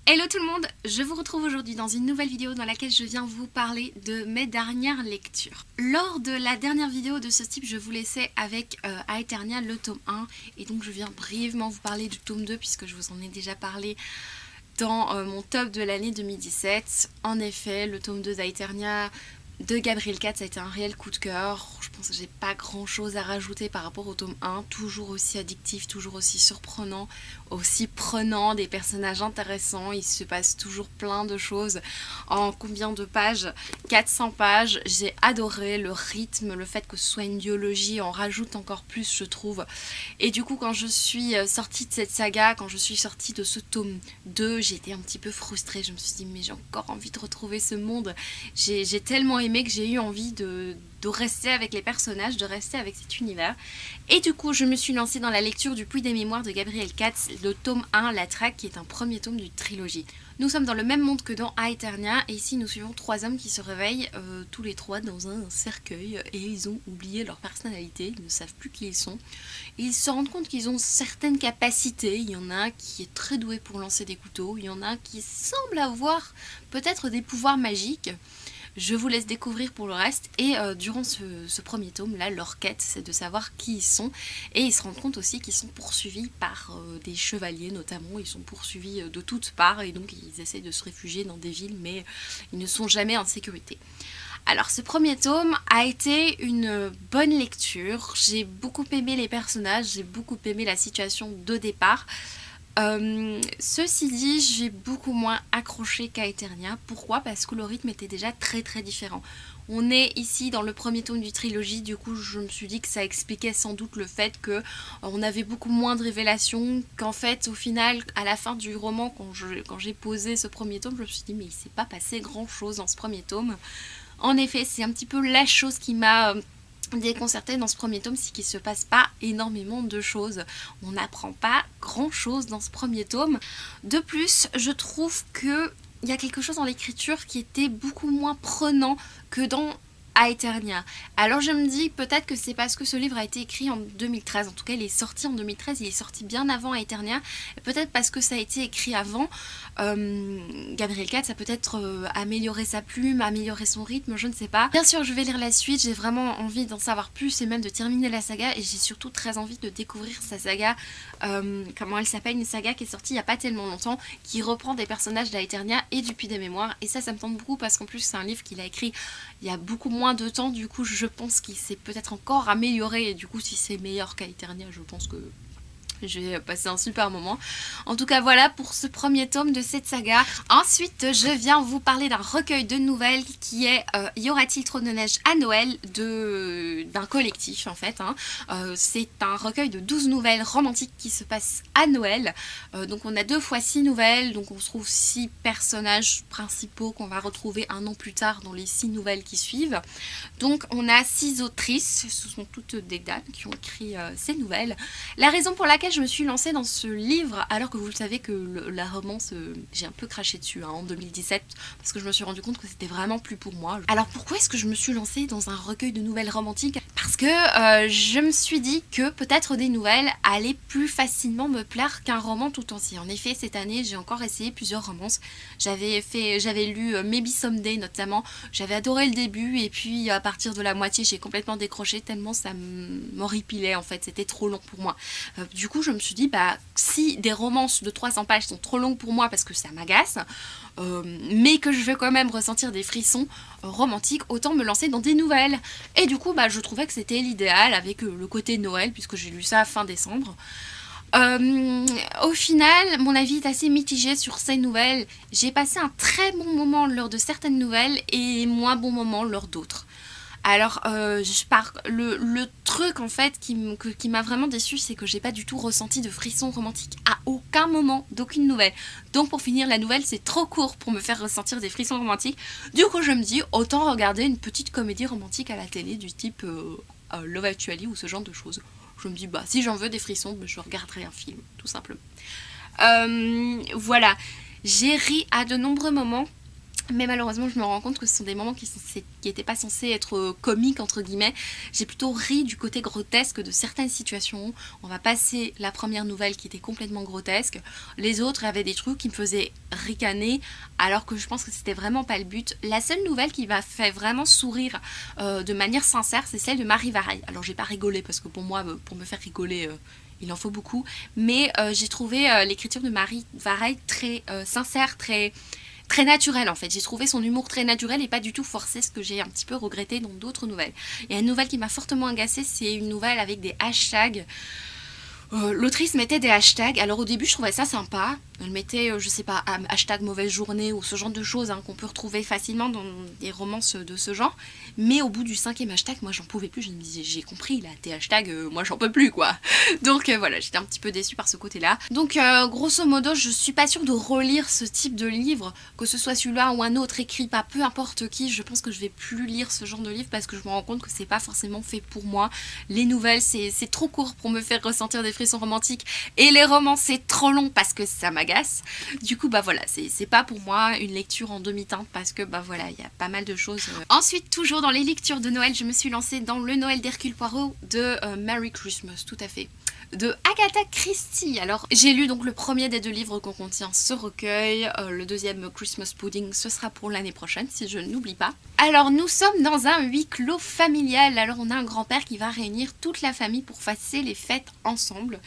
Hello tout le monde, je vous retrouve aujourd'hui dans une nouvelle vidéo dans laquelle je viens vous parler de mes dernières lectures. Lors de la dernière vidéo de ce type, je vous laissais avec Aeternia le tome 1 et donc je viens brièvement vous parler du tome 2 puisque je vous en ai déjà parlé dans mon top de l'année 2017. En effet, le tome 2 d'Aeternia de Gabriel Katz a été un réel coup de cœur. Je pense que j'ai pas grand chose à rajouter par rapport au tome 1, toujours aussi addictif, toujours aussi surprenant, aussi prenant, des personnages intéressants, il se passe toujours plein de choses. En combien de pages? 400 pages, j'ai adoré le rythme, le fait que ce soit une duologie en rajoute encore plus je trouve. Et du coup quand je suis sortie de cette saga, quand je suis sortie de ce tome 2, j'étais un petit peu frustrée, je me suis dit mais j'ai encore envie de retrouver ce monde, j'ai tellement aimé que j'ai eu envie de rester avec les personnages, de rester avec cet univers. Et du coup, je me suis lancée dans la lecture du Puits des Mémoires de Gabriel Katz, le tome 1, La Traque, qui est un premier tome d'une trilogie. Nous sommes dans le même monde que dans Aeternia, et ici nous suivons trois hommes qui se réveillent tous les trois dans un cercueil, et ils ont oublié leur personnalité, ils ne savent plus qui ils sont. Et ils se rendent compte qu'ils ont certaines capacités, il y en a un qui est très doué pour lancer des couteaux, il y en a un qui semble avoir peut-être des pouvoirs magiques. Je vous laisse découvrir pour le reste et durant ce premier tome là, leur quête c'est de savoir qui ils sont et ils se rendent compte aussi qu'ils sont poursuivis par des chevaliers notamment, ils sont poursuivis de toutes parts et donc ils essayent de se réfugier dans des villes mais ils ne sont jamais en sécurité. Alors ce premier tome a été une bonne lecture, j'ai beaucoup aimé les personnages, j'ai beaucoup aimé la situation de départ. Ceci dit, j'ai beaucoup moins accroché qu'à Aeternia. Pourquoi? Parce que le rythme était déjà très différent. On est ici dans le premier tome du trilogie, du coup je me suis dit que ça expliquait sans doute le fait que on avait beaucoup moins de révélations, qu'en fait au final, à la fin du roman, quand j'ai posé ce premier tome, je me suis dit mais il s'est pas passé grand chose dans ce premier tome. En effet, c'est un petit peu la chose qui m'a déconcerté dans ce premier tome, c'est qu'il se passe pas énormément de choses. On n'apprend pas grand chose dans ce premier tome. De plus, je trouve que il y a quelque chose dans l'écriture qui était beaucoup moins prenant que dans Aeternia. Alors je me dis peut-être que c'est parce que ce livre a été écrit en 2013, en tout cas il est sorti en 2013, il est sorti bien avant Aeternia, peut-être parce que ça a été écrit avant. Gabriel Katz a peut-être amélioré sa plume, amélioré son rythme, je ne sais pas. Bien sûr je vais lire la suite, j'ai vraiment envie d'en savoir plus et même de terminer la saga et j'ai surtout très envie de découvrir sa saga, comment elle s'appelle, une saga qui est sortie il n'y a pas tellement longtemps, qui reprend des personnages d'Aeternia et du Puits des Mémoires et ça me tente beaucoup parce qu'en plus c'est un livre qu'il a écrit il y a beaucoup moins de temps, du coup je pense qu'il s'est peut-être encore amélioré et du coup si c'est meilleur qu'Aeternia je pense que je vais passer un super moment. En tout cas voilà pour ce premier tome de cette saga. Ensuite je viens vous parler d'un recueil de nouvelles qui est Y aura-t-il trop de neige à Noël d'un collectif en fait. C'est un recueil de 12 nouvelles romantiques qui se passent à Noël. Donc on a 2 fois 6 nouvelles, donc on se trouve 6 personnages principaux qu'on va retrouver un an plus tard dans les 6 nouvelles qui suivent. Donc on a 6 autrices, ce sont toutes des dames qui ont écrit ces nouvelles. La raison pour laquelle je me suis lancée dans ce livre, alors que vous le savez que la romance, j'ai un peu craché dessus en 2017, parce que je me suis rendu compte que c'était vraiment plus pour moi. Alors pourquoi est-ce que je me suis lancée dans un recueil de nouvelles romantiques? Parce que je me suis dit que peut-être des nouvelles allaient plus facilement me plaire qu'un roman tout entier. En effet, cette année, j'ai encore essayé plusieurs romances. J'avais lu Maybe Someday notamment, j'avais adoré le début, et puis à partir de la moitié, j'ai complètement décroché tellement ça m'horripilait en fait, c'était trop long pour moi. Du coup, je me suis dit, bah, si des romances de 300 pages sont trop longues pour moi parce que ça m'agace, mais que je veux quand même ressentir des frissons romantiques, autant me lancer dans des nouvelles. Et du coup, bah, je trouvais que c'était l'idéal avec le côté Noël, puisque j'ai lu ça fin décembre. Au final, mon avis est assez mitigé sur ces nouvelles. J'ai passé un très bon moment lors de certaines nouvelles et moins bon moment lors d'autres. Alors, le truc en fait qui m'a vraiment déçue, c'est que j'ai pas du tout ressenti de frisson romantique à aucun moment d'aucune nouvelle. Donc pour finir, la nouvelle c'est trop court pour me faire ressentir des frissons romantiques. Du coup, je me dis autant regarder une petite comédie romantique à la télé du type Love Actually ou ce genre de choses. Je me dis bah si j'en veux des frissons, bah, je regarderai un film, tout simplement. Voilà, j'ai ri à de nombreux moments. Mais malheureusement je me rends compte que ce sont des moments qui n'étaient pas censés être comiques entre guillemets. J'ai plutôt ri du côté grotesque de certaines situations. On va passer la première nouvelle qui était complètement grotesque. Les autres avaient des trucs qui me faisaient ricaner alors que je pense que c'était vraiment pas le but. La seule nouvelle qui m'a fait vraiment sourire de manière sincère, c'est celle de Marie Vareille. Alors j'ai pas rigolé parce que pour moi, pour me faire rigoler... il en faut beaucoup, mais j'ai trouvé l'écriture de Marie Vareille très sincère, très naturel en fait. J'ai trouvé son humour très naturel et pas du tout forcé, ce que j'ai un petit peu regretté dans d'autres nouvelles. Il y a une nouvelle qui m'a fortement agacée, c'est une nouvelle avec des hashtags. L'autrice mettait des hashtags, alors au début je trouvais ça sympa, elle mettait je sais pas, hashtag mauvaise journée ou ce genre de choses qu'on peut retrouver facilement dans des romances de ce genre, mais au bout du 5e hashtag moi j'en pouvais plus, je me disais j'ai compris là, tes hashtags moi j'en peux plus quoi. Donc voilà, j'étais un petit peu déçue par ce côté là. Donc grosso modo je suis pas sûre de relire ce type de livre, que ce soit celui-là ou un autre écrit par peu importe qui, je pense que je vais plus lire ce genre de livre parce que je me rends compte que c'est pas forcément fait pour moi. Les nouvelles c'est trop court pour me faire ressentir des frissons romantiques et les romans c'est trop long parce que ça m'agace. Du coup bah voilà, c'est pas pour moi une lecture en demi-teinte parce que bah voilà, il y a pas mal de choses. Ensuite toujours dans les lectures de Noël, je me suis lancée dans le Noël d'Hercule Poirot de Merry Christmas, tout à fait, de Agatha Christie. Alors j'ai lu donc le premier des 2 livres qu'on contient ce recueil, le deuxième Christmas Pudding ce sera pour l'année prochaine si je n'oublie pas. Alors nous sommes dans un huis clos familial, alors on a un grand-père qui va réunir toute la famille pour passer les fêtes ensemble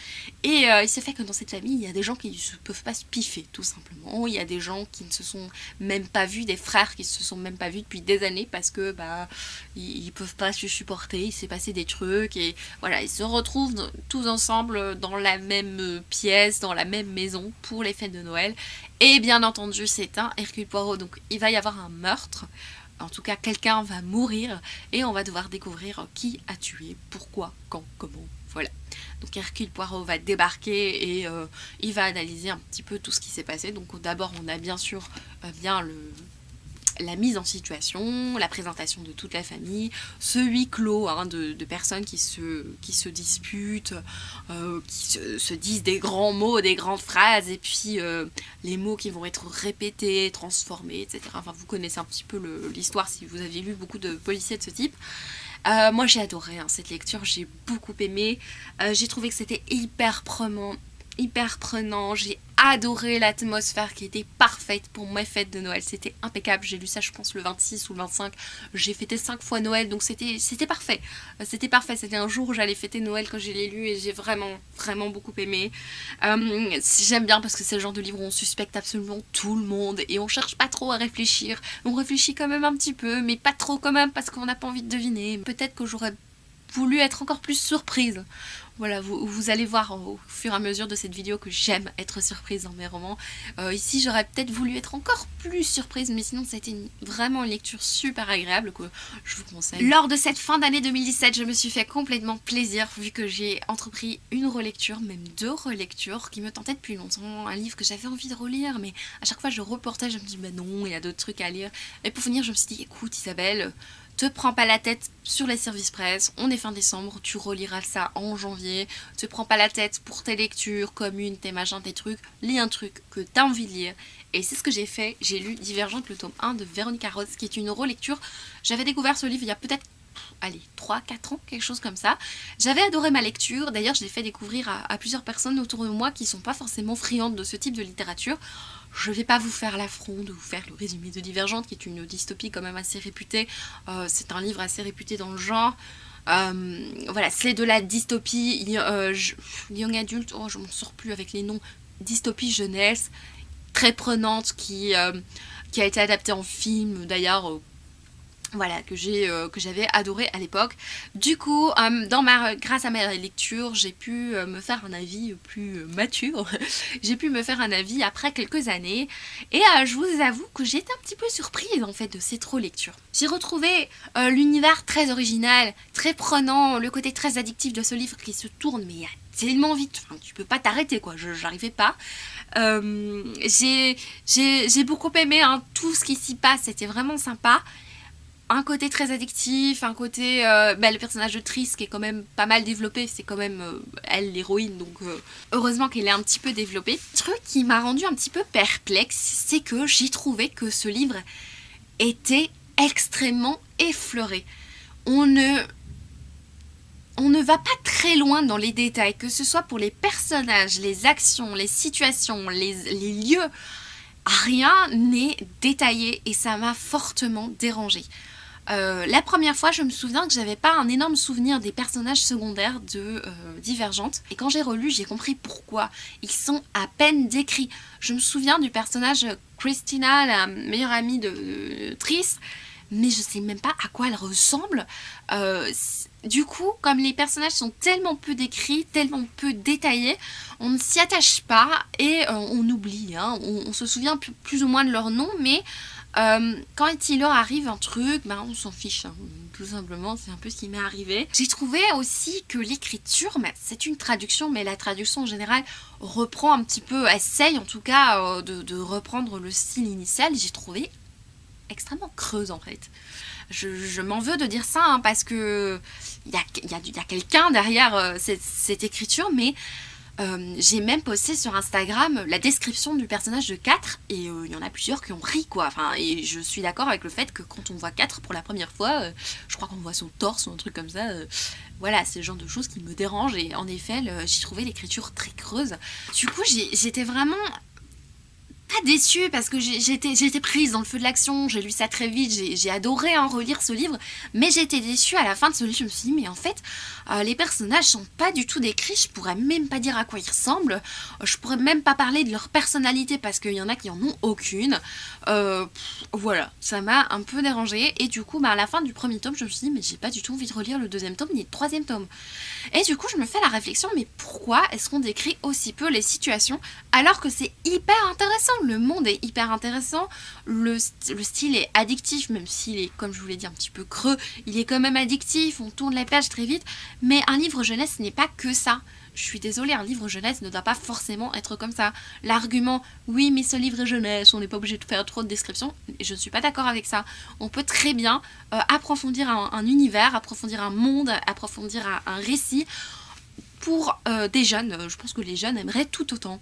et il se fait que dans cette famille il y a des gens qui ne peuvent pas se piffer tout simplement, il y a des gens qui ne se sont même pas vus, des frères qui se sont même pas vus depuis des années parce que bah ils peuvent pas se supporter, il s'est passé des trucs et voilà, ils se retrouvent tous ensemble dans la même pièce, dans la même maison pour les fêtes de Noël et bien entendu c'est un Hercule Poirot, donc il va y avoir un meurtre. En tout cas, quelqu'un va mourir et on va devoir découvrir qui a tué, pourquoi, quand, comment, voilà. Donc Hercule Poirot va débarquer et il va analyser un petit peu tout ce qui s'est passé. Donc d'abord, on a bien sûr la mise en situation, la présentation de toute la famille, ce huis clos de personnes qui se disputent, qui se disent des grands mots, des grandes phrases, et puis les mots qui vont être répétés, transformés, etc. Enfin, vous connaissez un petit peu l'histoire si vous avez lu beaucoup de policiers de ce type. Moi j'ai adoré cette lecture, j'ai beaucoup aimé, j'ai trouvé que c'était hyper prenant, j'ai adoré l'atmosphère qui était parfaite pour mes fêtes de Noël, c'était impeccable, j'ai lu ça je pense le 26 ou le 25, j'ai fêté 5 fois Noël donc c'était parfait, c'était un jour où j'allais fêter Noël quand je l'ai lu et j'ai vraiment beaucoup aimé. J'aime bien parce que c'est le genre de livre où on suspecte absolument tout le monde et on cherche pas trop à réfléchir, on réfléchit quand même un petit peu mais pas trop quand même parce qu'on n'a pas envie de deviner. Peut-être que j'aurais voulu être encore plus surprise. Voilà, vous allez voir au fur et à mesure de cette vidéo que j'aime être surprise dans mes romans. Ici, j'aurais peut-être voulu être encore plus surprise, mais sinon, c'était vraiment une lecture super agréable que je vous conseille. Lors de cette fin d'année 2017, je me suis fait complètement plaisir vu que j'ai entrepris une relecture, même 2 relectures qui me tentaient depuis longtemps. Un livre que j'avais envie de relire, mais à chaque fois je reportais, je me dis bah non, il y a d'autres trucs à lire. Et pour finir, je me suis dit écoute Isabelle, te prends pas la tête sur les services presse, on est fin décembre, tu reliras ça en janvier, te prends pas la tête pour tes lectures, communes, tes machins, tes trucs, lis un truc que t'as envie de lire. Et c'est ce que j'ai fait, j'ai lu Divergente, le tome 1 de Véronica Roth, qui est une relecture. J'avais découvert ce livre il y a peut-être, allez, 3-4 ans, quelque chose comme ça. J'avais adoré ma lecture, d'ailleurs je l'ai fait découvrir à plusieurs personnes autour de moi qui sont pas forcément friandes de ce type de littérature. Je vais pas vous faire l'affront de vous faire le résumé de Divergente, qui est une dystopie quand même assez réputée. C'est un livre assez réputé dans le genre. Voilà, c'est de la dystopie young adulte, oh je m'en sors plus avec les noms, dystopie jeunesse, très prenante, qui a été adaptée en film d'ailleurs. Voilà, que j'avais adoré à l'époque. Du coup, grâce à ma lecture, j'ai pu me faire un avis plus mature. J'ai pu me faire un avis après quelques années. Et je vous avoue que j'ai été un petit peu surprise en fait de cette relecture. J'ai retrouvé l'univers très original, très prenant, le côté très addictif de ce livre qui se tourne, mais tellement vite, enfin, tu peux pas t'arrêter quoi, j'arrivais pas. J'ai beaucoup aimé tout ce qui s'y passe, c'était vraiment sympa. un côté très addictif, un côté... le personnage de Triss qui est quand même pas mal développé, c'est quand même elle l'héroïne, donc heureusement qu'elle est un petit peu développée. Le truc qui m'a rendu un petit peu perplexe, c'est que j'ai trouvé que ce livre était extrêmement effleuré. On ne va pas très loin dans les détails, que ce soit pour les personnages, les actions, les situations, les lieux. Rien n'est détaillé et ça m'a fortement dérangée. La première fois, je me souviens que j'avais pas un énorme souvenir des personnages secondaires de Divergente. Et quand j'ai relu, j'ai compris pourquoi. Ils sont à peine décrits. Je me souviens du personnage Christina, la meilleure amie de Triss, mais je sais même pas à quoi elle ressemble. Du coup, comme les personnages sont tellement peu décrits, tellement peu détaillés, on ne s'y attache pas et on oublie. Hein. On se souvient plus ou moins de leur nom, mais quand il leur arrive un truc, on s'en fiche. Hein. Tout simplement, c'est un peu ce qui m'est arrivé. J'ai trouvé aussi que l'écriture, c'est une traduction, mais la traduction en général reprend un petit peu, essaye en tout cas de reprendre le style initial. J'ai trouvé extrêmement creuse en fait. Je m'en veux de dire ça hein, parce que il y a quelqu'un derrière cette écriture, mais j'ai même posté sur Instagram la description du personnage de 4 et il y en a plusieurs qui ont ri quoi. Enfin, et je suis d'accord avec le fait que quand on voit 4 pour la première fois, je crois qu'on voit son torse ou un truc comme ça. Voilà, c'est le genre de choses qui me dérangent et en effet, j'ai trouvé l'écriture très creuse. Du coup, j'étais vraiment pas déçue parce que j'étais prise dans le feu de l'action, j'ai lu ça très vite, j'ai adoré relire ce livre, mais j'étais déçue à la fin de ce livre. Je me suis dit mais en fait les personnages sont pas du tout décrits, je pourrais même pas dire à quoi ils ressemblent, je pourrais même pas parler de leur personnalité parce qu'il y en a qui en ont aucune. Voilà, ça m'a un peu dérangée et du coup à la fin du premier tome je me suis dit mais j'ai pas du tout envie de relire le deuxième tome ni le troisième tome. Et du coup je me fais la réflexion, mais pourquoi est-ce qu'on décrit aussi peu les situations alors que c'est hyper intéressant? Le monde est hyper intéressant, le style est addictif, même s'il est, comme je vous l'ai dit, un petit peu creux, il est quand même addictif, on tourne la page très vite, mais un livre jeunesse n'est pas que ça. Je suis désolée, un livre jeunesse ne doit pas forcément être comme ça. L'argument, oui mais ce livre est jeunesse, on n'est pas obligé de faire trop de descriptions, je ne suis pas d'accord avec ça. On peut très bien approfondir un univers, approfondir un monde, approfondir un récit, pour des jeunes. Je pense que les jeunes aimeraient tout autant.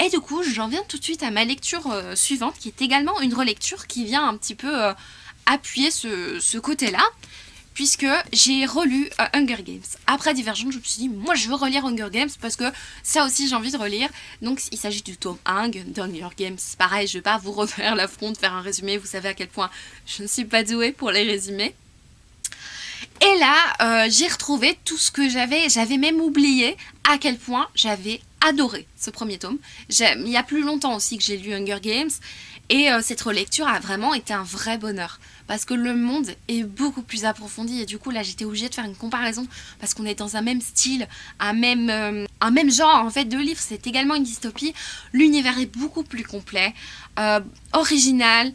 Et du coup, j'en viens tout de suite à ma lecture suivante, qui est également une relecture qui vient un petit peu appuyer ce côté-là, puisque j'ai relu Hunger Games. Après Divergente, je me suis dit, moi je veux relire Hunger Games, parce que ça aussi j'ai envie de relire. Donc il s'agit du tome 1 d'Hunger Games. Pareil, je vais pas vous refaire l'affront de faire un résumé, vous savez à quel point je ne suis pas douée pour les résumés. Et là, j'ai retrouvé tout ce que j'avais même oublié à quel point j'avais adoré ce premier tome. Il y a plus longtemps aussi que j'ai lu Hunger Games et cette relecture a vraiment été un vrai bonheur parce que le monde est beaucoup plus approfondi et du coup là j'étais obligée de faire une comparaison parce qu'on est dans un même style, un même genre en fait de livre, c'est également une dystopie. L'univers est beaucoup plus complet, original,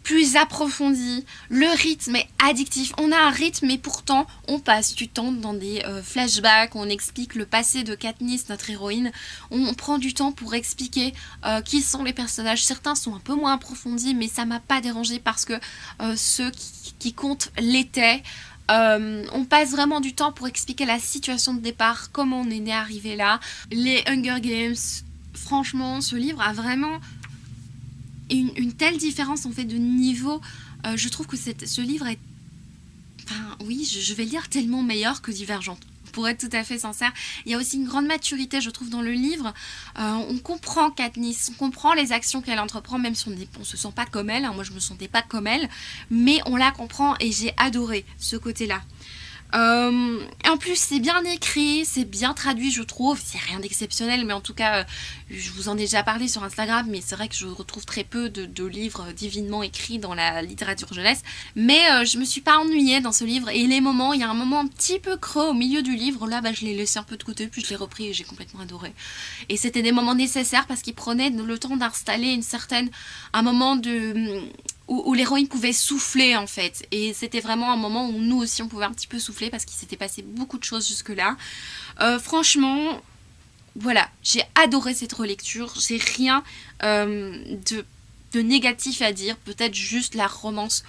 plus approfondi, le rythme est addictif, on a un rythme et pourtant on passe du temps dans des flashbacks, on explique le passé de Katniss, notre héroïne, on prend du temps pour expliquer qui sont les personnages, certains sont un peu moins approfondis mais ça m'a pas dérangé parce que ceux qui comptent l'étaient. On passe vraiment du temps pour expliquer la situation de départ, comment on est arrivé là. Les Hunger Games, franchement ce livre a vraiment une telle différence en fait de niveau. Je trouve que ce livre est, enfin oui, je vais le dire, tellement meilleur que Divergente. Pour être tout à fait sincère, il y a aussi une grande maturité, je trouve, dans le livre. On comprend Katniss, on comprend les actions qu'elle entreprend, même si on se sent pas comme elle. Hein. Moi, je me sentais pas comme elle, mais on la comprend et j'ai adoré ce côté-là. En plus c'est bien écrit, c'est bien traduit je trouve, c'est rien d'exceptionnel mais en tout cas je vous en ai déjà parlé sur Instagram mais c'est vrai que je retrouve très peu de livres divinement écrits dans la littérature jeunesse mais je me suis pas ennuyée dans ce livre et il y a un moment un petit peu creux au milieu du livre, là je l'ai laissé un peu de côté puis je l'ai repris et j'ai complètement adoré et c'était des moments nécessaires parce qu'ils prenaient le temps d'installer un moment où l'héroïne pouvait souffler en fait et c'était vraiment un moment où nous aussi on pouvait un petit peu souffler parce qu'il s'était passé beaucoup de choses jusque là. Franchement voilà, j'ai adoré cette relecture, j'ai rien de négatif à dire, peut-être juste la romance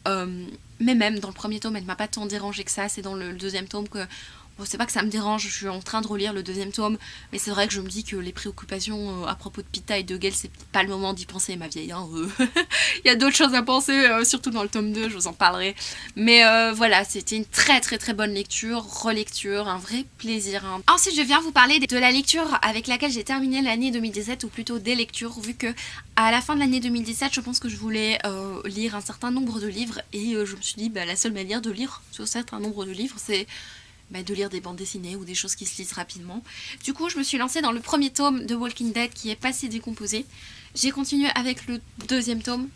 Mais même dans le premier tome, elle m'a pas tant dérangé que ça. C'est dans le deuxième tome que... Bon, c'est pas que ça me dérange, je suis en train de relire le deuxième tome, mais c'est vrai que je me dis que les préoccupations à propos de Pita et de Gale, c'est pas le moment d'y penser, ma vieille. Hein, Il y a d'autres choses à penser, surtout dans le tome 2, je vous en parlerai. Mais voilà, c'était une très très très bonne lecture, relecture, un vrai plaisir. Hein. Ensuite, je viens vous parler de la lecture avec laquelle j'ai terminé l'année 2017, ou plutôt des lectures, vu que à la fin de l'année 2017, je pense que je voulais lire un certain nombre de livres, et je me suis dit, bah, la seule manière de lire ce certain nombre de livres, c'est de lire des bandes dessinées ou des choses qui se lisent rapidement. Du coup, je me suis lancée dans le premier tome de Walking Dead qui est Passé décomposé. J'ai continué avec le deuxième tome,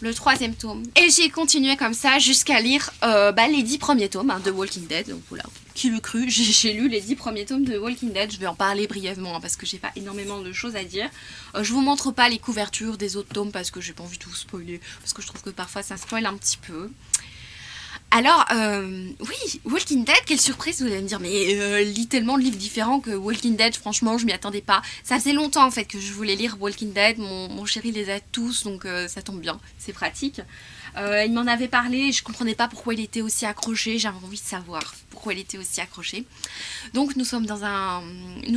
le troisième tome, et j'ai continué comme ça jusqu'à lire les 10 premiers tomes de Walking Dead. Donc voilà, qui le cru, j'ai lu les 10 premiers tomes de Walking Dead. Je vais en parler brièvement parce que j'ai pas énormément de choses à dire. Je vous montre pas les couvertures des autres tomes parce que j'ai pas envie de vous spoiler, parce que je trouve que parfois ça spoil un petit peu. Alors, oui, Walking Dead, quelle surprise, vous allez me dire, mais lis tellement de livres différents que Walking Dead, franchement, je m'y attendais pas. Ça faisait longtemps en fait que je voulais lire Walking Dead, mon chéri les a tous, donc ça tombe bien, c'est pratique. Il m'en avait parlé, je comprenais pas pourquoi il était aussi accroché, j'avais envie de savoir pourquoi il était aussi accroché. Donc nous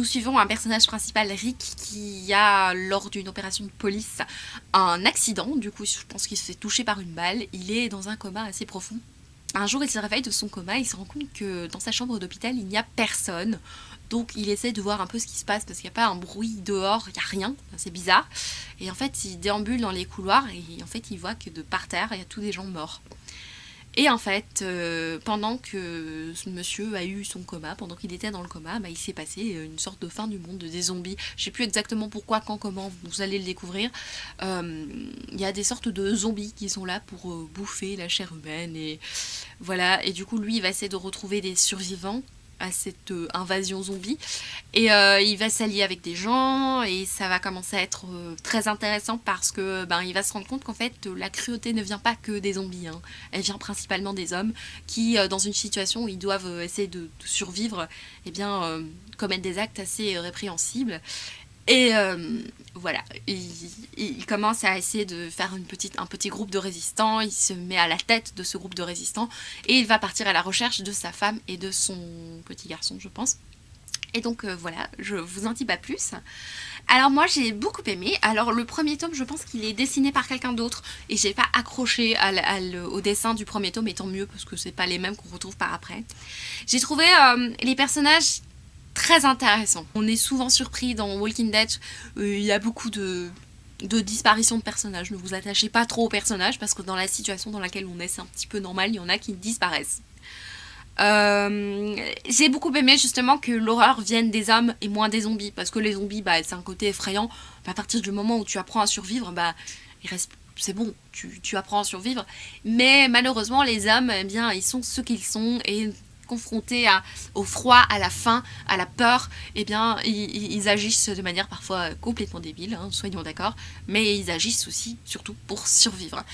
suivons un personnage principal, Rick, qui a, lors d'une opération de police, un accident, du coup je pense qu'il se fait toucher par une balle, il est dans un coma assez profond. Un jour, il se réveille de son coma, il se rend compte que dans sa chambre d'hôpital, il n'y a personne. Donc il essaie de voir un peu ce qui se passe parce qu'il n'y a pas un bruit dehors, il n'y a rien, c'est bizarre. Et en fait, il déambule dans les couloirs et en fait, il voit que de par terre, il y a tous des gens morts. Et en fait, pendant que ce monsieur a eu son coma, pendant qu'il était dans le coma, il s'est passé une sorte de fin du monde, des zombies. Je sais plus exactement pourquoi, quand, comment, vous allez le découvrir. Il y a des sortes de zombies qui sont là pour bouffer la chair humaine. Et voilà. Et du coup, lui, il va essayer de retrouver des survivants à cette invasion zombie et il va s'allier avec des gens et ça va commencer à être très intéressant parce que il va se rendre compte qu'en fait la cruauté ne vient pas que des zombies, hein. Elle vient principalement des hommes qui dans une situation où ils doivent essayer de survivre commettent des actes assez répréhensibles. Et voilà, il commence à essayer de faire un petit groupe de résistants, il se met à la tête de ce groupe de résistants et il va partir à la recherche de sa femme et de son petit garçon, je pense. Et donc voilà, je vous en dis pas plus. Alors moi j'ai beaucoup aimé. Alors le premier tome, je pense qu'il est dessiné par quelqu'un d'autre et j'ai pas accroché au dessin du premier tome, et tant mieux parce que c'est pas les mêmes qu'on retrouve par après. J'ai trouvé les personnages très intéressant. On est souvent surpris dans Walking Dead, il y a beaucoup de disparitions de personnages. Ne vous attachez pas trop aux personnages parce que dans la situation dans laquelle on est, c'est un petit peu normal, il y en a qui disparaissent. J'ai beaucoup aimé justement que l'horreur vienne des hommes et moins des zombies, parce que les zombies, c'est un côté effrayant. À partir du moment où tu apprends à survivre, c'est bon, tu apprends à survivre. Mais malheureusement, les hommes, ils sont ce qu'ils sont et confrontés au froid, à la faim, à la peur, ils agissent de manière parfois complètement débile, hein, soyons d'accord, mais ils agissent aussi, surtout pour survivre.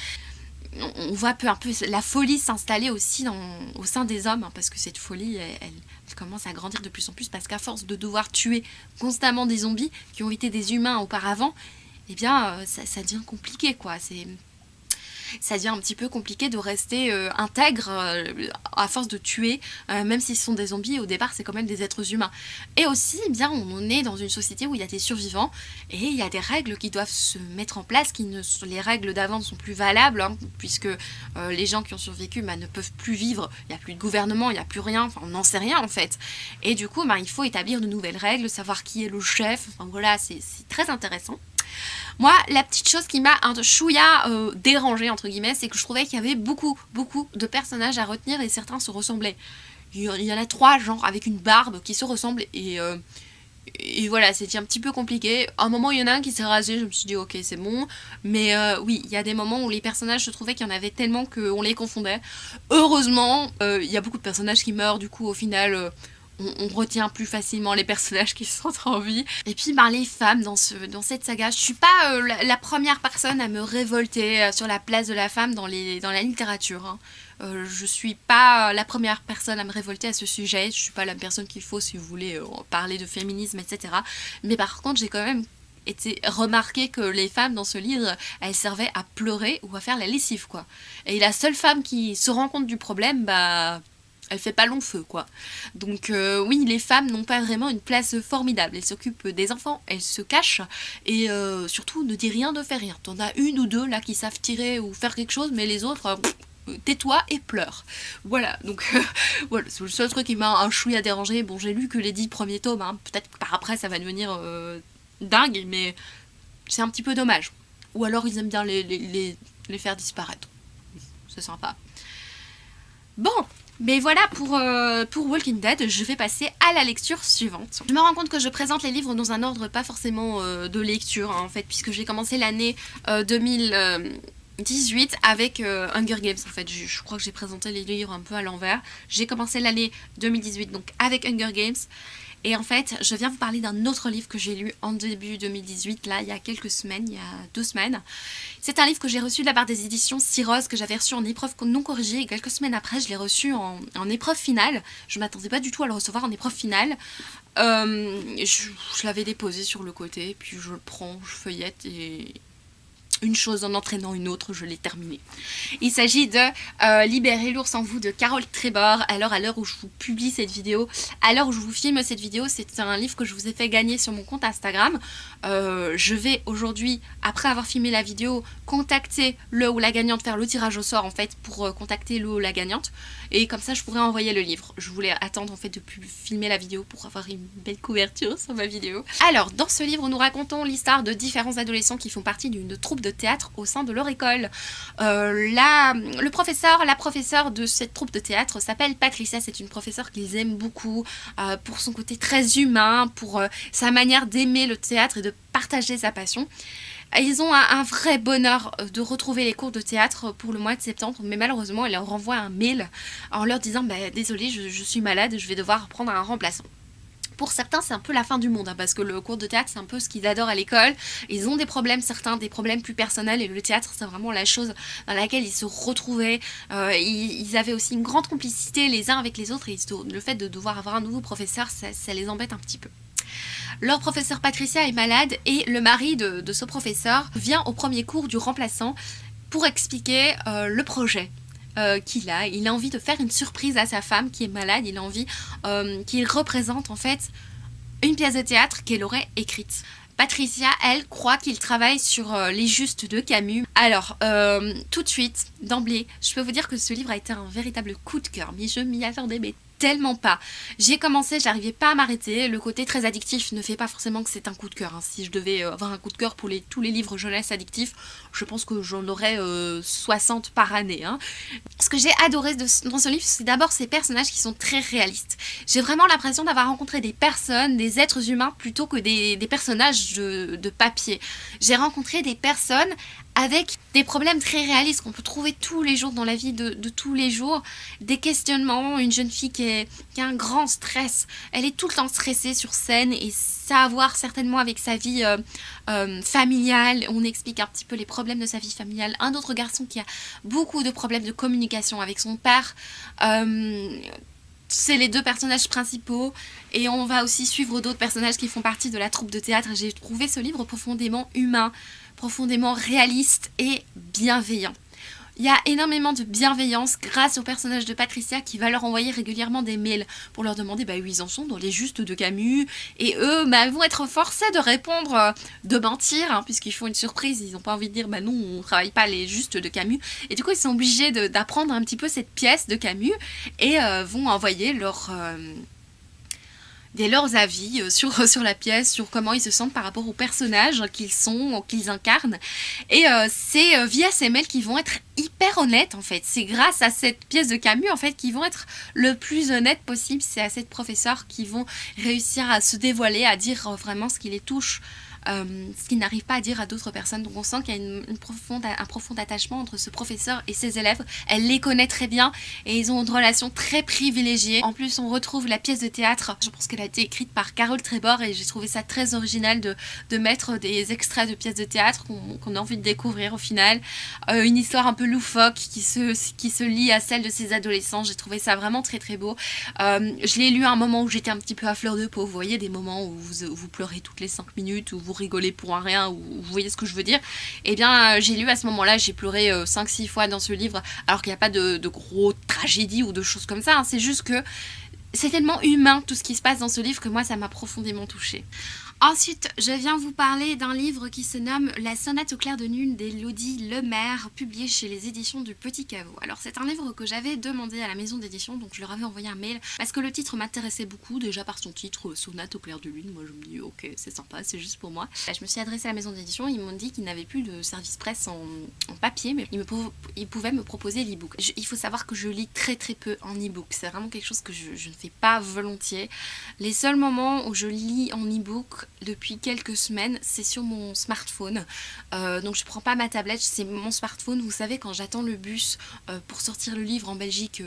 On voit peu à peu la folie s'installer aussi au sein des hommes, hein, parce que cette folie, elle commence à grandir de plus en plus, parce qu'à force de devoir tuer constamment des zombies qui ont été des humains auparavant, ça devient compliqué, quoi. Ça devient un petit peu compliqué de rester intègre à force de tuer, même s'ils sont des zombies, au départ c'est quand même des êtres humains. Et aussi, on est dans une société où il y a des survivants, et il y a des règles qui doivent se mettre en place, les règles d'avant ne sont plus valables, hein, puisque les gens qui ont survécu ne peuvent plus vivre, il n'y a plus de gouvernement, il n'y a plus rien, on n'en sait rien en fait. Et du coup, il faut établir de nouvelles règles, savoir qui est le chef, voilà, c'est très intéressant. Moi, la petite chose qui m'a un chouïa dérangée, entre guillemets, c'est que je trouvais qu'il y avait beaucoup de personnages à retenir et certains se ressemblaient. Il y en a 3, genre, avec une barbe qui se ressemblent et voilà, c'était un petit peu compliqué. À un moment, il y en a un qui s'est rasé, je me suis dit ok, c'est bon. Mais oui, il y a des moments où les personnages, je trouvais qu'il y en avait tellement qu'on les confondait. Heureusement, il y a beaucoup de personnages qui meurent, du coup, au final... on retient plus facilement les personnages qui sont en vie. Et puis les femmes dans cette saga, je suis pas la première personne à me révolter sur la place de la femme dans la littérature, hein. Je suis pas la première personne à me révolter à ce sujet, je suis pas la personne qu'il faut si vous voulez parler de féminisme, etc. Mais par contre j'ai quand même été remarqué que les femmes dans ce livre, elles servaient à pleurer ou à faire la lessive, quoi. Et la seule femme qui se rend compte du problème, bah, elle fait pas long feu, quoi. Donc oui, les femmes n'ont pas vraiment une place formidable. Elles s'occupent des enfants, elles se cachent, et surtout ne dit rien, ne fait rien. T'en as une ou deux là qui savent tirer ou faire quelque chose, mais les autres, tais-toi et pleure. Voilà, donc voilà, c'est le seul truc qui m'a un chouïa dérangé. Bon, j'ai lu que les 10 premiers tomes, hein. Peut-être que par après ça va devenir dingue, mais c'est un petit peu dommage. Ou alors ils aiment bien les faire disparaître. C'est sympa. Bon, mais voilà pour Walking Dead, je vais passer à la lecture suivante. Je me rends compte que je présente les livres dans un ordre pas forcément de lecture, hein, en fait, puisque j'ai commencé l'année 2018 avec Hunger Games, en fait. Je crois que j'ai présenté les livres un peu à l'envers. J'ai commencé l'année 2018 donc avec Hunger Games. Et en fait, je viens vous parler d'un autre livre que j'ai lu en début 2018, là, il y a quelques semaines, il y a 2 semaines. C'est un livre que j'ai reçu de la part des éditions Cyrose, que j'avais reçu en épreuve non corrigée, et quelques semaines après, je l'ai reçu en épreuve finale. Je m'attendais pas du tout à le recevoir en épreuve finale. Je l'avais déposé sur le côté, puis je le prends, je feuillette, et une chose en entraînant une autre, je l'ai terminé. Il s'agit de Libérer l'ours en vous de Carole Trébor. Alors à l'heure où je vous publie cette vidéo, à l'heure où je vous filme cette vidéo, c'est un livre que je vous ai fait gagner sur mon compte Instagram. Je vais aujourd'hui, après avoir filmé la vidéo, contacter le ou la gagnante, faire le tirage au sort en fait pour contacter le ou la gagnante. Et comme ça je pourrais envoyer le livre. Je voulais attendre en fait de filmer la vidéo pour avoir une belle couverture sur ma vidéo. Alors dans ce livre nous racontons l'histoire de différents adolescents qui font partie d'une troupe de théâtre au sein de leur école. La professeure de cette troupe de théâtre s'appelle Patricia. C'est une professeure qu'ils aiment beaucoup pour son côté très humain, pour sa manière d'aimer le théâtre et de partager sa passion. Ils ont un vrai bonheur de retrouver les cours de théâtre pour le mois de septembre, mais malheureusement elle leur renvoie un mail en leur disant bah, désolée, je suis malade, je vais devoir prendre un remplaçant. Pour certains, c'est un peu la fin du monde, hein, parce que le cours de théâtre, c'est un peu ce qu'ils adorent à l'école. Ils ont des problèmes, certains, des problèmes plus personnels, et le théâtre, c'est vraiment la chose dans laquelle ils se retrouvaient. Ils avaient aussi une grande complicité les uns avec les autres, et le fait de devoir avoir un nouveau professeur, ça les embête un petit peu. Leur professeur Patricia est malade, et le mari de ce professeur vient au premier cours du remplaçant pour expliquer le projet. Qu'il a. Il a envie de faire une surprise à sa femme qui est malade. Il a envie qu'il représente en fait une pièce de théâtre qu'elle aurait écrite. Patricia, elle, croit qu'il travaille sur Les Justes de Camus. Alors, tout de suite, d'emblée, je peux vous dire que ce livre a été un véritable coup de cœur, mais je m'y attendais tellement pas. J'ai commencé, j'arrivais pas à m'arrêter. Le côté très addictif ne fait pas forcément que c'est un coup de cœur, hein. Si je devais avoir un coup de cœur pour tous les livres jeunesse addictifs, je pense que j'en aurais 60 par année, hein. Ce que j'ai adoré dans ce livre, c'est d'abord ces personnages qui sont très réalistes. J'ai vraiment l'impression d'avoir rencontré des personnes, des êtres humains, plutôt que des personnages de papier. J'ai rencontré des personnes avec des problèmes très réalistes qu'on peut trouver tous les jours dans la vie de tous les jours, des questionnements, une jeune fille qui a un grand stress, elle est tout le temps stressée sur scène, et ça a à voir certainement avec sa vie familiale. On explique un petit peu les problèmes de sa vie familiale. Un autre garçon qui a beaucoup de problèmes de communication avec son père. C'est les 2 personnages principaux, et on va aussi suivre d'autres personnages qui font partie de la troupe de théâtre. J'ai trouvé ce livre profondément humain, profondément réaliste et bienveillant. Il y a énormément de bienveillance grâce au personnage de Patricia qui va leur envoyer régulièrement des mails pour leur demander où ils en sont dans Les Justes de Camus, et eux vont être forcés de répondre, de mentir, hein, puisqu'ils font une surprise, ils n'ont pas envie de dire non, on ne travaille pas Les Justes de Camus, et du coup ils sont obligés d'apprendre un petit peu cette pièce de Camus, et vont envoyer leurs avis sur la pièce, sur comment ils se sentent par rapport aux personnages qu'ils incarnent. Et c'est via ces mails qu'ils vont être hyper honnêtes en fait. C'est grâce à cette pièce de Camus en fait qu'ils vont être le plus honnêtes possible. C'est à cette professeure qu'ils vont réussir à se dévoiler, à dire vraiment ce qui les touche. Ce qu'ils n'arrivent pas à dire à d'autres personnes. Donc on sent qu'il y a un profond attachement entre ce professeur et ses élèves. Elle les connaît très bien et ils ont une relation très privilégiée. En plus on retrouve la pièce de théâtre. Je pense qu'elle a été écrite par Carole Trébor, et j'ai trouvé ça très original de mettre des extraits de pièces de théâtre qu'on a envie de découvrir au final. Une histoire un peu loufoque qui se lie à celle de ces adolescents. J'ai trouvé ça vraiment très très beau. Je l'ai lu à un moment où j'étais un petit peu à fleur de peau. Vous voyez, des moments où vous pleurez toutes les 5 minutes, où vous vous rigolez pour un rien, ou vous voyez ce que je veux dire. Et bien j'ai lu à ce moment-là, j'ai pleuré 5-6 fois dans ce livre, alors qu'il n'y a pas de gros tragédies ou de choses comme ça, hein. C'est juste que c'est tellement humain tout ce qui se passe dans ce livre que moi ça m'a profondément touchée. Ensuite, je viens vous parler d'un livre qui se nomme La sonate au clair de lune d'Élodie Lemaire, publié chez les éditions du Petit Caveau. Alors c'est un livre que j'avais demandé à la maison d'édition, donc je leur avais envoyé un mail parce que le titre m'intéressait beaucoup, déjà par son titre, Sonate au clair de lune. Moi je me dis ok, c'est sympa, c'est juste pour moi. Je me suis adressée à la maison d'édition, ils m'ont dit qu'ils n'avaient plus de service presse en papier, mais ils pouvaient me proposer l'e-book. Il faut savoir que je lis très peu en e-book, c'est vraiment quelque chose que je ne fais pas volontiers. Les seuls moments où je lis en e-book depuis quelques semaines, c'est sur mon smartphone, donc je prends pas ma tablette, c'est mon smartphone. Vous savez, quand j'attends le bus pour sortir le livre en Belgique,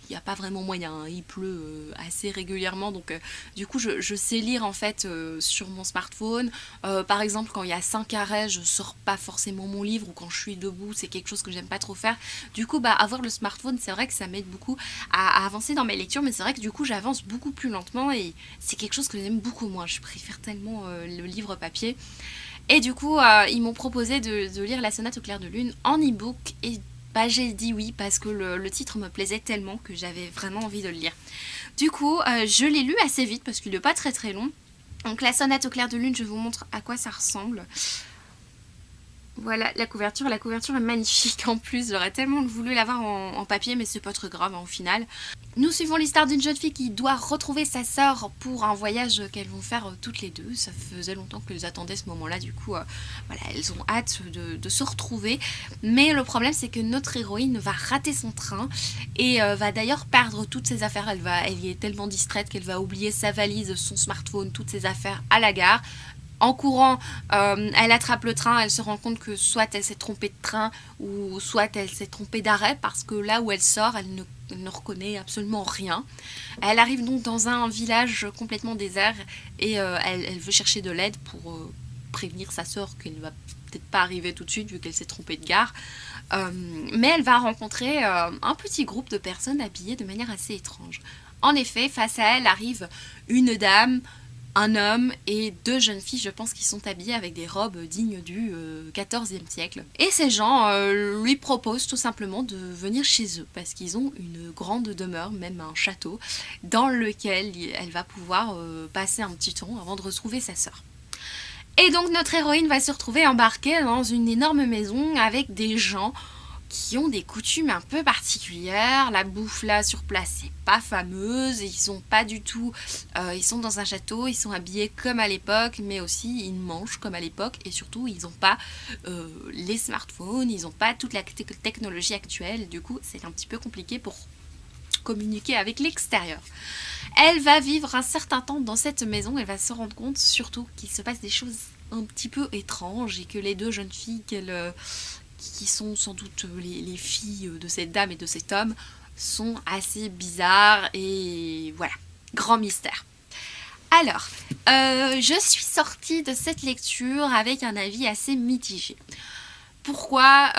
il n'y a pas vraiment moyen, hein. Il pleut assez régulièrement, donc du coup je sais lire en fait sur mon smartphone. Par exemple, quand il y a 5 arrêts, je sors pas forcément mon livre, ou quand je suis debout, c'est quelque chose que j'aime pas trop faire. Du coup avoir le smartphone, c'est vrai que ça m'aide beaucoup à avancer dans mes lectures, mais c'est vrai que du coup j'avance beaucoup plus lentement, et c'est quelque chose que j'aime beaucoup moins. Je préfère tellement le livre papier. Et du coup ils m'ont proposé de lire La sonate au clair de lune en e-book, et bah, j'ai dit oui parce que le titre me plaisait tellement que j'avais vraiment envie de le lire. Du coup, je l'ai lu assez vite parce qu'il n'est pas très long. Donc La sonate au clair de lune, je vous montre à quoi ça ressemble. Voilà la couverture est magnifique en plus, j'aurais tellement voulu l'avoir en papier, mais c'est pas très grave hein, au final. Nous suivons l'histoire d'une jeune fille qui doit retrouver sa sœur pour un voyage qu'elles vont faire toutes les deux. Ça faisait longtemps qu'elles attendaient ce moment-là, du coup voilà, elles ont hâte de se retrouver. Mais le problème, c'est que notre héroïne va rater son train et va d'ailleurs perdre toutes ses affaires. Elle y est tellement distraite qu'elle va oublier sa valise, son smartphone, toutes ses affaires à la gare. En courant, elle attrape le train, elle se rend compte que soit elle s'est trompée de train, ou soit elle s'est trompée d'arrêt, parce que là où elle sort, elle ne reconnaît absolument rien. Elle arrive donc dans un village complètement désert, et elle veut chercher de l'aide pour prévenir sa sœur qu'elle ne va peut-être pas arriver tout de suite vu qu'elle s'est trompée de gare. Mais elle va rencontrer un petit groupe de personnes habillées de manière assez étrange. En effet, face à elle arrive une dame, un homme et 2 jeunes filles, je pense, qui sont habillées avec des robes dignes du XIVe siècle. Et ces gens lui proposent tout simplement de venir chez eux, parce qu'ils ont une grande demeure, même un château, dans lequel elle va pouvoir passer un petit temps avant de retrouver sa sœur. Et donc notre héroïne va se retrouver embarquée dans une énorme maison avec des gens qui ont des coutumes un peu particulières. La bouffe là sur place, c'est pas fameuse, ils sont pas du tout ils sont dans un château, ils sont habillés comme à l'époque, mais aussi ils mangent comme à l'époque, et surtout ils ont pas les smartphones, ils ont pas toute la technologie actuelle. Du coup c'est un petit peu compliqué pour communiquer avec l'extérieur. Elle va vivre un certain temps dans cette maison, elle va se rendre compte surtout qu'il se passe des choses un petit peu étranges, et que les 2 jeunes filles qui sont sans doute les filles de cette dame et de cet homme sont assez bizarres, et voilà, grand mystère. Alors, je suis sortie de cette lecture avec un avis assez mitigé. Pourquoi ?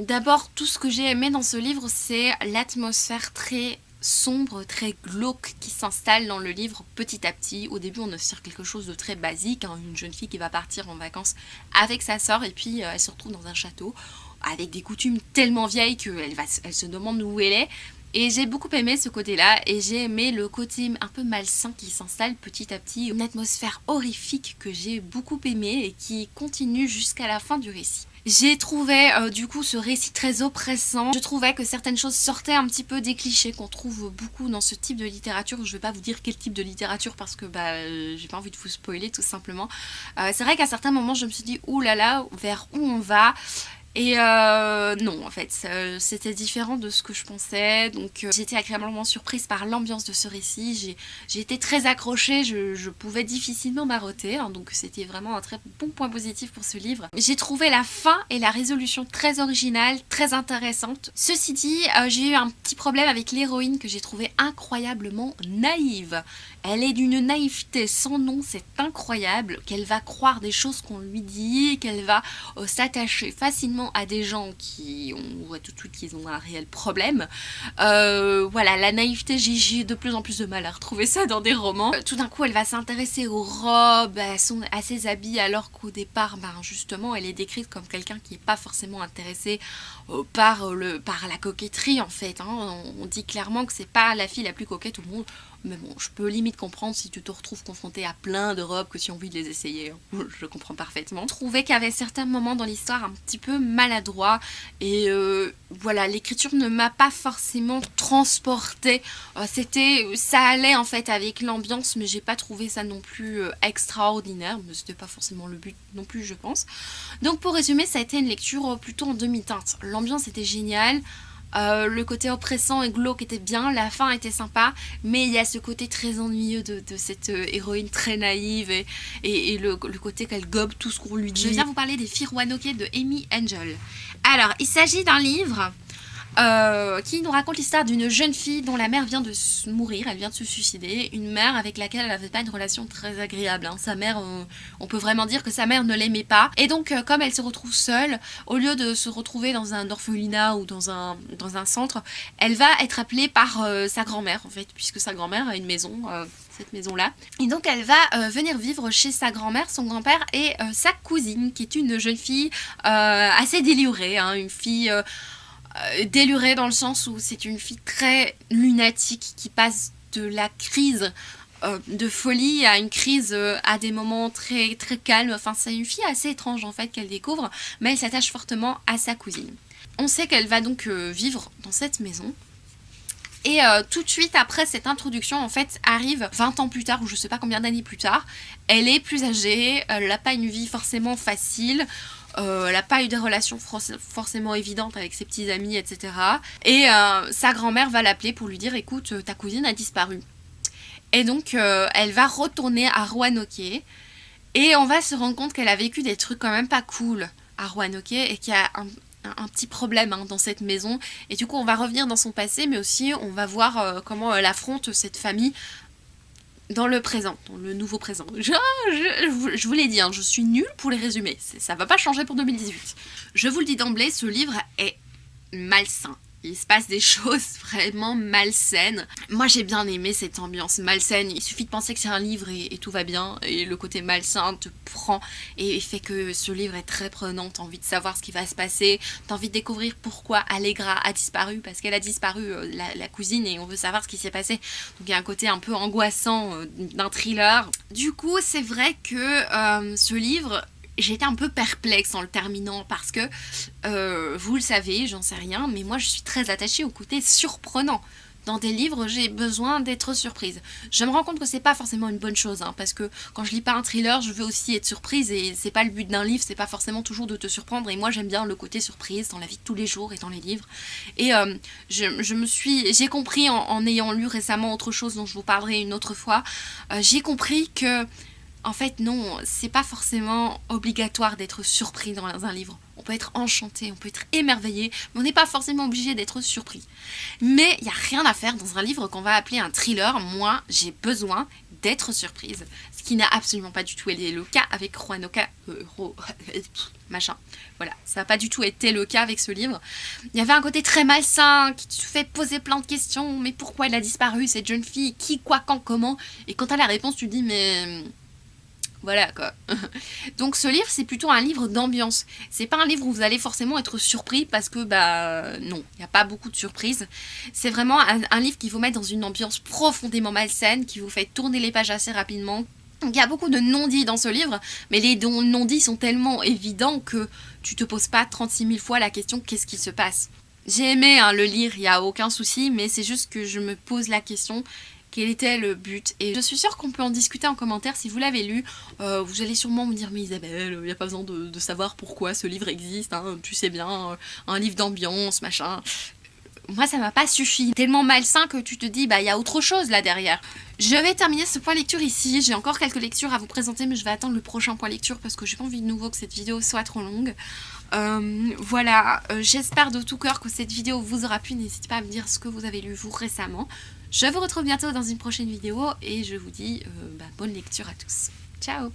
D'abord, tout ce que j'ai aimé dans ce livre, c'est l'atmosphère très sombre, très glauque qui s'installe dans le livre petit à petit. Au début, on observe quelque chose de très basique, hein, une jeune fille qui va partir en vacances avec sa sœur, et puis elle se retrouve dans un château avec des coutumes tellement vieilles qu'elle se demande où elle est. Et j'ai beaucoup aimé ce côté-là, et j'ai aimé le côté un peu malsain qui s'installe petit à petit, une atmosphère horrifique que j'ai beaucoup aimé et qui continue jusqu'à la fin du récit. J'ai trouvé du coup ce récit très oppressant. Je trouvais que certaines choses sortaient un petit peu des clichés qu'on trouve beaucoup dans ce type de littérature. Je vais pas vous dire quel type de littérature parce que j'ai pas envie de vous spoiler tout simplement. C'est vrai qu'à certains moments je me suis dit ouh là là, vers où on va ? Et non, en fait, c'était différent de ce que je pensais. Donc j'ai été agréablement surprise par l'ambiance de ce récit. J'ai été très accrochée, je pouvais difficilement m'arrêter, hein, donc c'était vraiment un très bon point positif pour ce livre. J'ai trouvé la fin et la résolution très originale, très intéressante. Ceci dit, j'ai eu un petit problème avec l'héroïne que j'ai trouvée incroyablement naïve. Elle est d'une naïveté sans nom, c'est incroyable, qu'elle va croire des choses qu'on lui dit, qu'elle va s'attacher facilement vraiment à des gens qui, on voit tout de suite qu'ils ont un réel problème. Voilà, la naïveté, j'ai de plus en plus de mal à retrouver ça dans des romans. Tout d'un coup, elle va s'intéresser aux robes, à ses habits, alors qu'au départ, ben, justement, elle est décrite comme quelqu'un qui n'est pas forcément intéressé par la coquetterie, en fait. Hein. On dit clairement que c'est pas la fille la plus coquette au monde. Mais bon, je peux limite comprendre si tu te retrouves confronté à plein de robes que tu as envie de les essayer. Je comprends parfaitement. Je trouvais qu'il y avait certains moments dans l'histoire un petit peu maladroits. Et voilà, l'écriture ne m'a pas forcément transportée. Ça allait en fait avec l'ambiance, mais j'ai pas trouvé ça non plus extraordinaire. Mais c'était pas forcément le but non plus, je pense. Donc pour résumer, ça a été une lecture plutôt en demi-teinte. L'ambiance était géniale. Le côté oppressant et glauque était bien, la fin était sympa, mais il y a ce côté très ennuyeux de cette héroïne très naïve et le côté qu'elle gobe tout ce qu'on lui dit. Je viens vous parler des Filles Wanoke de Amy Angel. Alors, il s'agit d'un livre qui nous raconte l'histoire d'une jeune fille dont la mère vient de mourir, elle vient de se suicider, une mère avec laquelle elle n'avait pas une relation très agréable. Hein. Sa mère, on peut vraiment dire que sa mère ne l'aimait pas. Et donc, comme elle se retrouve seule, au lieu de se retrouver dans un orphelinat ou dans un centre, elle va être appelée par sa grand-mère, en fait, puisque sa grand-mère a une maison, cette maison-là. Et donc, elle va venir vivre chez sa grand-mère, son grand-père et sa cousine, qui est une jeune fille assez délurée, hein, une fille... délurée dans le sens où c'est une fille très lunatique qui passe de la crise de folie à une crise à des moments très, très calmes. Enfin, c'est une fille assez étrange en fait qu'elle découvre, mais elle s'attache fortement à sa cousine. On sait qu'elle va donc vivre dans cette maison. Et tout de suite après cette introduction, en fait, arrive 20 ans plus tard, ou je sais pas combien d'années plus tard. Elle est plus âgée, elle n'a pas une vie forcément facile. Elle n'a pas eu des relations forcément évidentes avec ses petits amis, etc. Et sa grand-mère va l'appeler pour lui dire « Écoute, ta cousine a disparu ». Et donc, elle va retourner à Roanoke. Et on va se rendre compte qu'elle a vécu des trucs quand même pas cool à Roanoke et qu'il y a un petit problème hein, dans cette maison. Et du coup, on va revenir dans son passé, mais aussi on va voir comment elle affronte cette famille dans le présent, dans le nouveau présent. Je vous l'ai dit, hein, je suis nulle pour les résumer. Ça va pas changer pour 2018. Je vous le dis d'emblée, ce livre est malsain. Il se passe des choses vraiment malsaines. Moi j'ai bien aimé cette ambiance malsaine. Il suffit de penser que c'est un livre et tout va bien. Et le côté malsain te prend et fait que ce livre est très prenant. T'as envie de savoir ce qui va se passer. T'as envie de découvrir pourquoi Allegra a disparu. Parce qu'elle a disparu, la cousine, et on veut savoir ce qui s'est passé. Donc il y a un côté un peu angoissant d'un thriller. Du coup c'est vrai que ce livre... J'étais un peu perplexe en le terminant parce que, vous le savez, j'en sais rien, mais moi je suis très attachée au côté surprenant. Dans des livres, j'ai besoin d'être surprise. Je me rends compte que c'est pas forcément une bonne chose, hein, parce que quand je lis pas un thriller, je veux aussi être surprise et c'est pas le but d'un livre, c'est pas forcément toujours de te surprendre. Et moi j'aime bien le côté surprise dans la vie de tous les jours et dans les livres. Et j'ai compris en ayant lu récemment autre chose dont je vous parlerai une autre fois, j'ai compris que en fait, non, c'est pas forcément obligatoire d'être surpris dans un livre. On peut être enchanté, on peut être émerveillé, mais on n'est pas forcément obligé d'être surpris. Mais il n'y a rien à faire dans un livre qu'on va appeler un thriller. Moi, j'ai besoin d'être surprise. Ce qui n'a absolument pas du tout été le cas avec Roanoke. Machin. Voilà, ça n'a pas du tout été le cas avec ce livre. Il y avait un côté très malsain qui te fait poser plein de questions. Mais pourquoi elle a disparu, cette jeune fille? Qui, quoi, quand, comment? Et quand tu as la réponse, tu te dis, mais... Voilà quoi. Donc ce livre c'est plutôt un livre d'ambiance. C'est pas un livre où vous allez forcément être surpris parce que non, il n'y a pas beaucoup de surprises. C'est vraiment un livre qui vous met dans une ambiance profondément malsaine, qui vous fait tourner les pages assez rapidement. Il y a beaucoup de non-dits dans ce livre, mais les non-dits sont tellement évidents que tu te poses pas 36 000 fois la question qu'est-ce qui se passe. J'ai aimé le lire, il n'y a aucun souci, mais c'est juste que je me pose la question... Quel était le but? Et je suis sûre qu'on peut en discuter en commentaire si vous l'avez lu. Vous allez sûrement me dire, mais Isabelle, il n'y a pas besoin de savoir pourquoi ce livre existe, hein, tu sais bien, un livre d'ambiance, machin. Moi, ça m'a pas suffi. Tellement malsain que tu te dis, bah, il y a autre chose là derrière. Je vais terminer ce point lecture ici. J'ai encore quelques lectures à vous présenter, mais je vais attendre le prochain point lecture parce que j'ai pas envie de nouveau que cette vidéo soit trop longue. Voilà, j'espère de tout cœur que cette vidéo vous aura plu. N'hésitez pas à me dire ce que vous avez lu vous récemment. Je vous retrouve bientôt dans une prochaine vidéo et je vous dis bonne lecture à tous. Ciao!